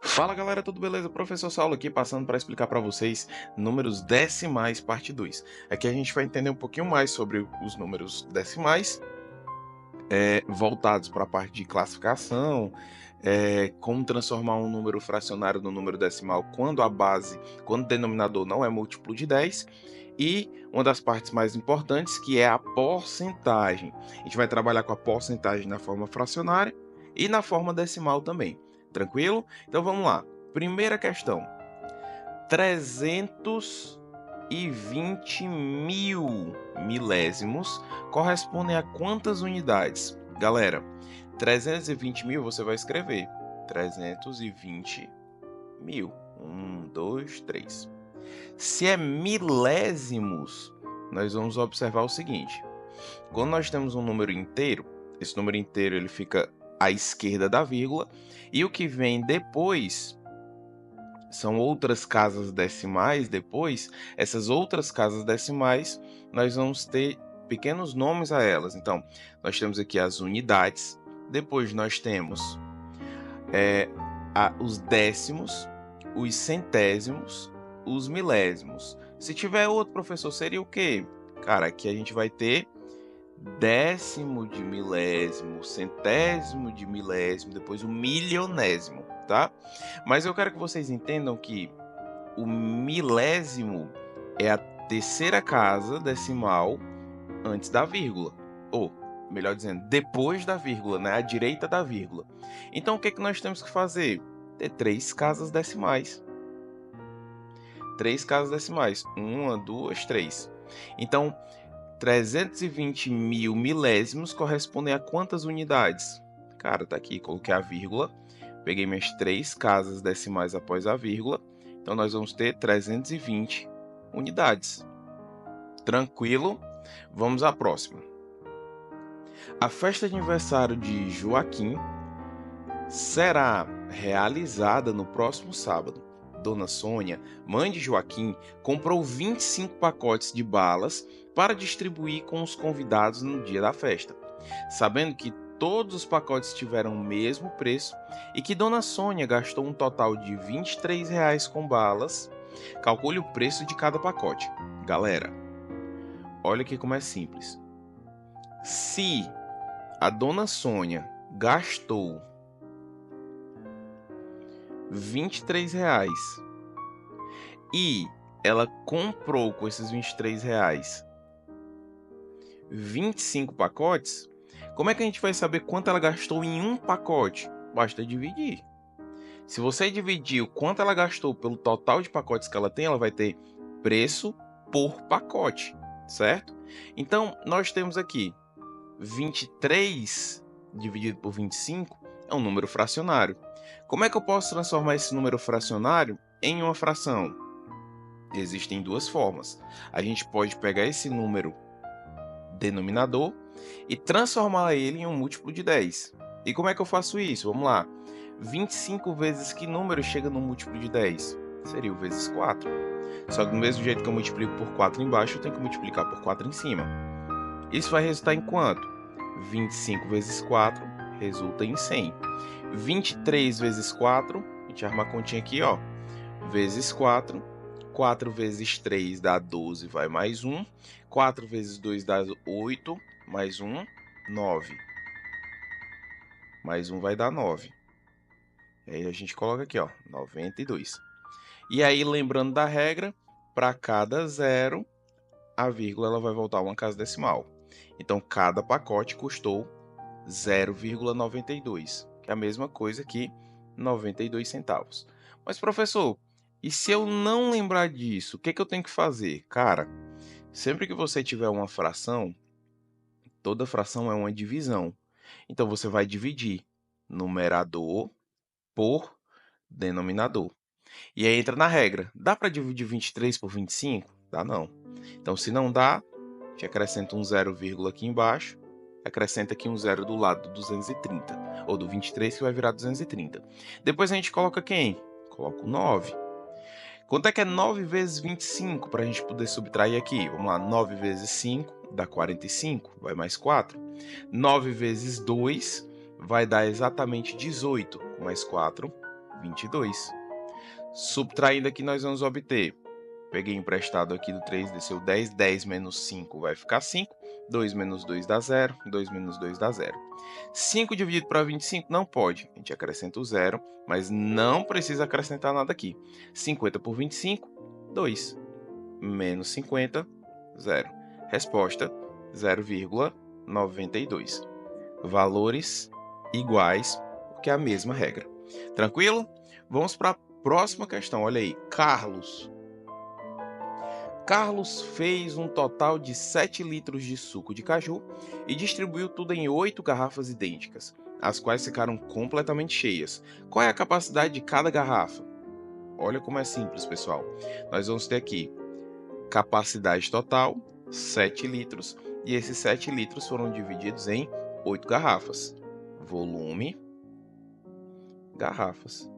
Fala galera, tudo beleza? Professor Saulo aqui passando para explicar para vocês números decimais parte 2. Aqui a gente vai entender um pouquinho mais sobre os números decimais, voltados para a parte de classificação, como transformar um número fracionário no número decimal quando o denominador não é múltiplo de 10, e uma das partes mais importantes, que é a porcentagem. A gente vai trabalhar com a porcentagem na forma fracionária e na forma decimal também. Tranquilo? Então vamos lá. Primeira questão: 320 mil milésimos correspondem a quantas unidades? Galera, 320 mil você vai escrever 320 mil. 2, 3. Se é milésimos, nós vamos observar o seguinte: quando nós temos um número inteiro, esse número inteiro ele fica à esquerda da vírgula, e o que vem depois são outras casas decimais. Depois, essas outras casas decimais, nós vamos ter pequenos nomes a elas. Então, nós temos aqui as unidades, depois nós temos os décimos, os centésimos, os milésimos. Se tiver outro, professor, seria o quê? Cara, aqui a gente vai ter décimo de milésimo, centésimo de milésimo, depois o milionésimo, tá? Mas eu quero que vocês entendam que o milésimo é a terceira casa decimal antes da vírgula, ou melhor dizendo, depois da vírgula, né? À direita da vírgula. Então o que que nós temos que fazer? Ter três casas decimais. Três casas decimais. Uma, duas, três. Então, 320 mil milésimos correspondem a quantas unidades? Cara, tá aqui, coloquei a vírgula, peguei minhas três casas decimais após a vírgula, então nós vamos ter 320 unidades. Tranquilo? Vamos à próxima. A festa de aniversário de Joaquim será realizada no próximo sábado. Dona Sônia, mãe de Joaquim, comprou 25 pacotes de balas para distribuir com os convidados no dia da festa. Sabendo que todos os pacotes tiveram o mesmo preço e que Dona Sônia gastou um total de R$ 23 com balas, calcule o preço de cada pacote. Galera, olha aqui como é simples. Se a Dona Sônia gastou R$ 23 e ela comprou com esses R$ 23 25 pacotes, como é que a gente vai saber quanto ela gastou em um pacote? Basta dividir. Se você dividir o quanto ela gastou pelo total de pacotes que ela tem, ela vai ter preço por pacote, certo? Então, nós temos aqui 23 dividido por 25 é um número fracionário. Como é que eu posso transformar esse número fracionário em uma fração? Existem duas formas. A gente pode pegar esse número denominador e transformar ele em um múltiplo de 10. E como é que eu faço isso? Vamos lá. 25 vezes que número chega no múltiplo de 10? Seria o vezes 4. Só que do mesmo jeito que eu multiplico por 4 embaixo, eu tenho que multiplicar por 4 em cima. Isso vai resultar em quanto? 25 vezes 4 resulta em 100. 23 vezes 4, a gente arruma a continha aqui, ó, vezes 4. 4 vezes 3 dá 12, vai mais 1. 4 vezes 2 dá 8, mais 1, 9. Mais 1 vai dar 9. E aí a gente coloca aqui, ó, 92. E aí, lembrando da regra, para cada zero, a vírgula ela vai voltar uma casa decimal. Então, cada pacote custou 0,92, que é a mesma coisa que 92 centavos. Mas, professor, e se eu não lembrar disso, o que que eu tenho que fazer? Cara, sempre que você tiver uma fração, toda fração é uma divisão. Então, você vai dividir numerador por denominador. E aí entra na regra. Dá para dividir 23 por 25? Dá não. Então, se não dá, a gente acrescenta um zero vírgula aqui embaixo, acrescenta aqui um zero do lado do 230, ou do 23 que vai virar 230. Depois a gente coloca quem? Coloca o 9. Quanto é que é 9 vezes 25 para a gente poder subtrair aqui? Vamos lá, 9 vezes 5 dá 45, vai mais 4. 9 vezes 2 vai dar exatamente 18, com mais 4 22. Subtraindo aqui, nós vamos obter. Peguei emprestado aqui do 3, desceu 10. 10 menos 5 vai ficar 5. 2 menos 2 dá 0. 2 menos 2 dá 0. 5 dividido para 25 não pode. A gente acrescenta o 0, mas não precisa acrescentar nada aqui. 50 por 25, 2. Menos 50, 0. Resposta, 0,92. Valores iguais, porque é a mesma regra. Tranquilo? Vamos para a próxima questão. Olha aí, Carlos fez um total de 7 litros de suco de caju e distribuiu tudo em 8 garrafas idênticas, as quais ficaram completamente cheias. Qual é a capacidade de cada garrafa? Olha como é simples, pessoal. Nós vamos ter aqui capacidade total, 7 litros, e esses 7 litros foram divididos em 8 garrafas. Volume, garrafas.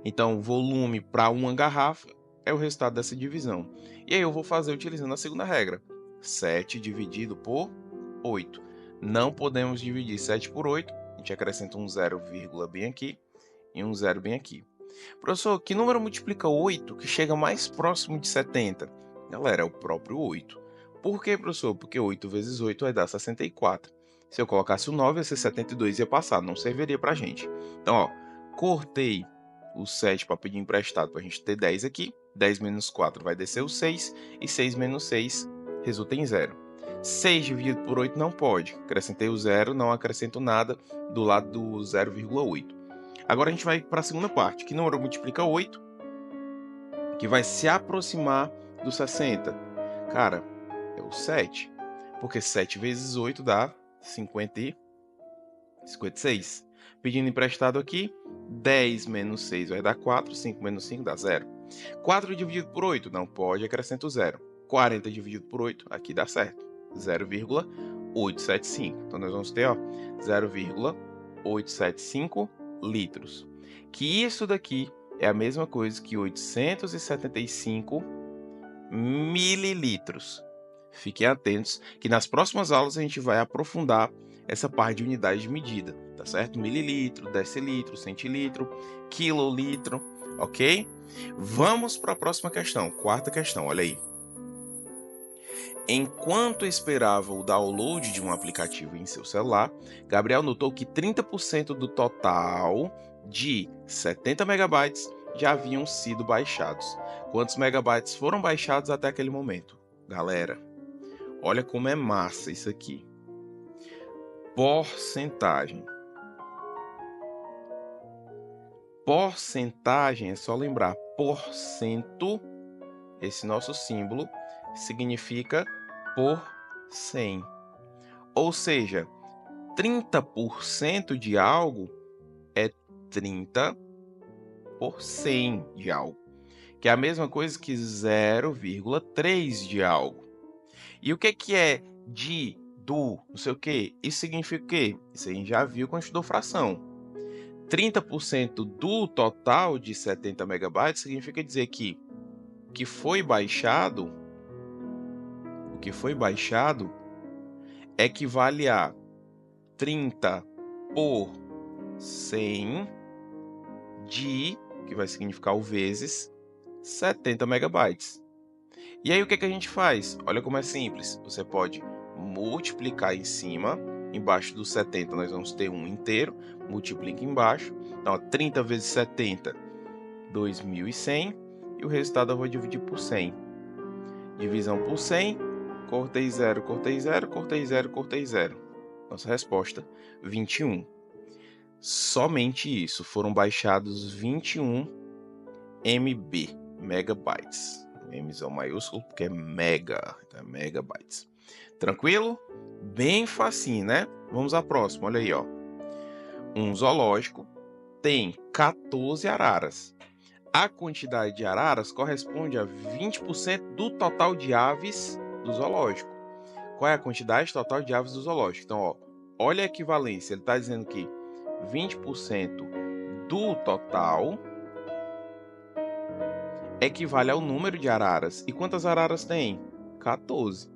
Então, volume para uma garrafa é o resultado dessa divisão. E aí eu vou fazer utilizando a segunda regra. 7 dividido por 8. Não podemos dividir 7 por 8. A gente acrescenta um 0, bem aqui e um 0 bem aqui. Professor, que número multiplica 8 que chega mais próximo de 70? Galera, é o próprio 8. Por quê, professor? Porque 8 vezes 8 vai dar 64. Se eu colocasse o 9, ia ser 72 e ia passar, não serviria pra gente. Então, ó, cortei o 7 para pedir emprestado para a gente ter 10 aqui. 10 menos 4 vai descer o 6, e 6 menos 6 resulta em 0. 6 dividido por 8 não pode. Acrescentei o 0, não acrescento nada do lado do 0,8. Agora a gente vai para a segunda parte. Que número multiplica 8? Que vai se aproximar do 60. Cara, é o 7. Porque 7 vezes 8 dá 56. Pedindo emprestado aqui, 10 menos 6 vai dar 4. 5 menos 5 dá 0. 4 dividido por 8 não pode, acrescenta o 0. 40 dividido por 8, aqui dá certo. 0,875. Então nós vamos ter 0,875 litros. Que isso daqui é a mesma coisa que 875 mililitros. Fiquem atentos que nas próximas aulas a gente vai aprofundar essa parte de unidade de medida, tá certo? Mililitro, decilitro, centilitro, quilolitro, ok? Vamos para a próxima questão, quarta questão, olha aí. Enquanto esperava o download de um aplicativo em seu celular, Gabriel notou que 30% do total de 70 megabytes já haviam sido baixados. Quantos megabytes foram baixados até aquele momento? Galera, olha como é massa isso aqui. Porcentagem. Porcentagem é só lembrar, porcento, esse nosso símbolo, significa por 100. Ou seja, 30% de algo é 30 por 100 de algo, que é a mesma coisa que 0,3 de algo. E o que é de, do, não sei o que? Isso significa o quê? Isso a gente já viu quando estudou fração. 30% do total de 70 megabytes significa dizer que o que foi baixado equivale a 30 por 100 de, que vai significar o vezes, 70 megabytes. E aí o que a gente faz? Olha como é simples. Você pode multiplicar em cima, embaixo do 70 nós vamos ter um inteiro, multiplica embaixo. Então, 30 vezes 70, 2.100, e o resultado eu vou dividir por 100. Divisão por 100, cortei 0, cortei 0, cortei 0, cortei 0. Nossa resposta, 21. Somente isso, foram baixados 21 MB, megabytes. Mzão maiúsculo porque é mega, então é megabytes. Tranquilo? Bem facinho, né? Vamos à próxima, olha aí, ó. Um zoológico tem 14 araras. A quantidade de araras corresponde a 20% do total de aves do zoológico. Qual é a quantidade total de aves do zoológico? Então, ó, olha a equivalência. Ele está dizendo que 20% do total equivale ao número de araras. E quantas araras tem? 14.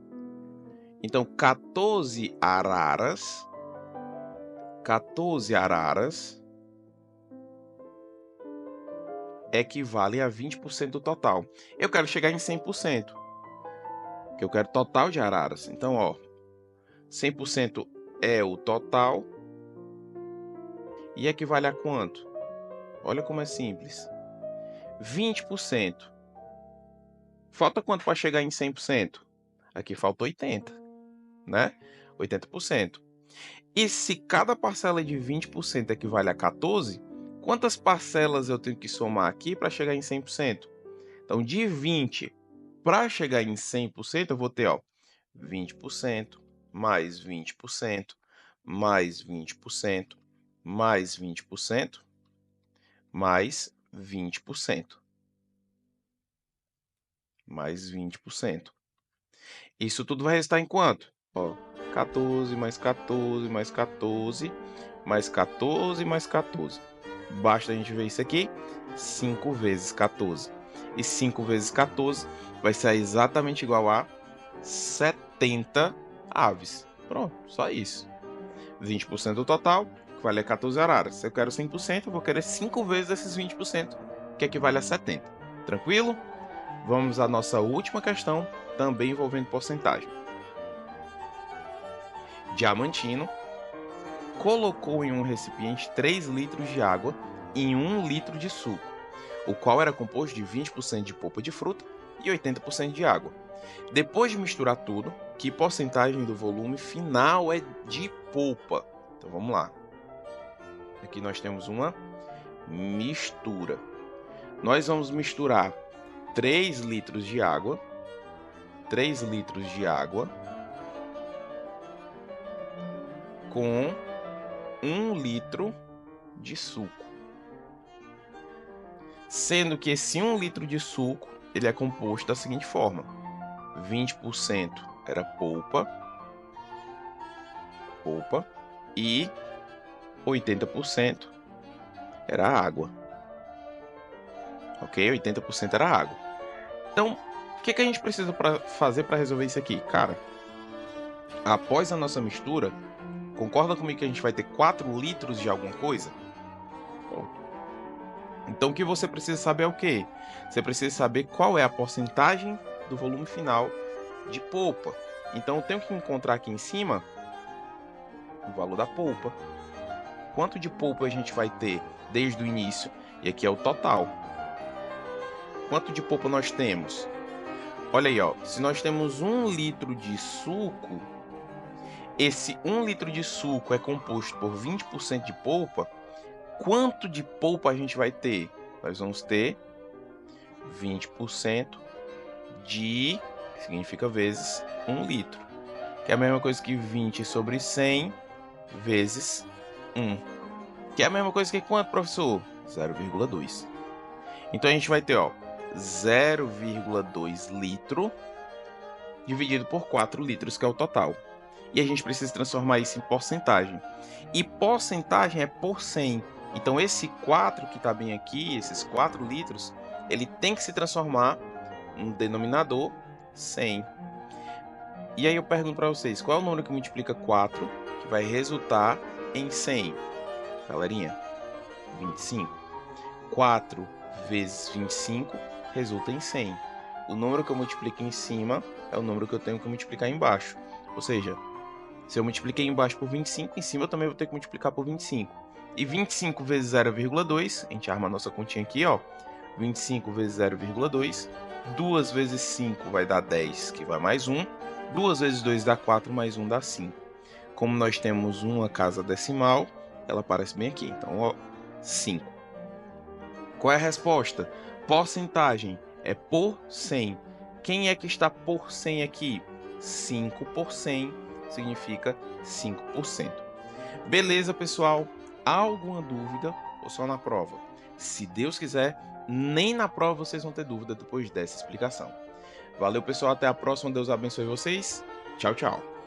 Então, 14 araras equivale a 20% do total. Eu quero chegar em 100%, que eu quero total de araras. Então, ó, 100% é o total e equivale a quanto? Olha como é simples. 20%. Falta quanto para chegar em 100%? Aqui falta 80, né? 80%. E se cada parcela de 20% equivale a 14, quantas parcelas eu tenho que somar aqui para chegar em 100%? Então, de 20 para chegar em 100%, eu vou ter, ó, 20%, mais 20%, mais 20%, mais 20%, mais 20%, mais 20%. Isso tudo vai restar em quanto? Ó, 14 mais 14 mais 14 mais 14 mais 14. Basta a gente ver isso aqui, 5 vezes 14. E 5 vezes 14 vai ser exatamente igual a 70 aves. Pronto, só isso. 20% do total, que vale a 14 araras. Se eu quero 100%, eu vou querer 5 vezes esses 20%, que equivale a 70. Tranquilo? Vamos à nossa última questão, também envolvendo porcentagem. Diamantino colocou em um recipiente 3 litros de água e 1 litro de suco, o qual era composto de 20% de polpa de fruta e 80% de água. Depois de misturar tudo, que porcentagem do volume final é de polpa? Então vamos lá. Aqui nós temos uma mistura. Nós vamos misturar 3 litros de água, 3 litros de água com 1 litro de suco. Sendo que esse 1 litro de suco, ele é composto da seguinte forma: 20% era polpa e 80% era água. Ok? 80% era água. Então, o que a gente precisa fazer para resolver isso aqui? Cara, após a nossa mistura, concorda comigo que a gente vai ter 4 litros de alguma coisa? Então, o que você precisa saber é o quê? Você precisa saber qual é a porcentagem do volume final de polpa. Então, eu tenho que encontrar aqui em cima o valor da polpa. Quanto de polpa a gente vai ter desde o início? E aqui é o total. Quanto de polpa nós temos? Olha aí, ó. Se nós temos 1 litro de suco, esse 1 litro de suco é composto por 20% de polpa. Quanto de polpa a gente vai ter? Nós vamos ter 20% de, significa vezes 1 litro, que é a mesma coisa que 20 sobre 100 vezes 1, que é a mesma coisa que quanto, professor? 0,2. Então a gente vai ter, ó, 0,2 litro dividido por 4 litros, que é o total. E a gente precisa transformar isso em porcentagem. E porcentagem é por 100. Então esse 4 que está bem aqui, esses 4 litros, ele tem que se transformar no denominador 100. E aí eu pergunto para vocês, qual é o número que multiplica 4, que vai resultar em 100? Galerinha, 25. 4 vezes 25 resulta em 100. O número que eu multiplico em cima é o número que eu tenho que multiplicar embaixo. Ou seja, se eu multipliquei embaixo por 25, em cima eu também vou ter que multiplicar por 25. E 25 vezes 0,2, a gente arma a nossa continha aqui, ó. 25 vezes 0,2, 2 vezes 5 vai dar 10, que vai mais 1. 2 vezes 2 dá 4, mais 1 dá 5. Como nós temos uma casa decimal, ela aparece bem aqui. Então, ó, 5. Qual é a resposta? Porcentagem é por 100. Quem é que está por 100 aqui? 5 por 100 significa 5%. Beleza, pessoal? Há alguma dúvida ou só na prova? Se Deus quiser, nem na prova vocês vão ter dúvida depois dessa explicação. Valeu, pessoal. Até a próxima. Deus abençoe vocês. Tchau, tchau.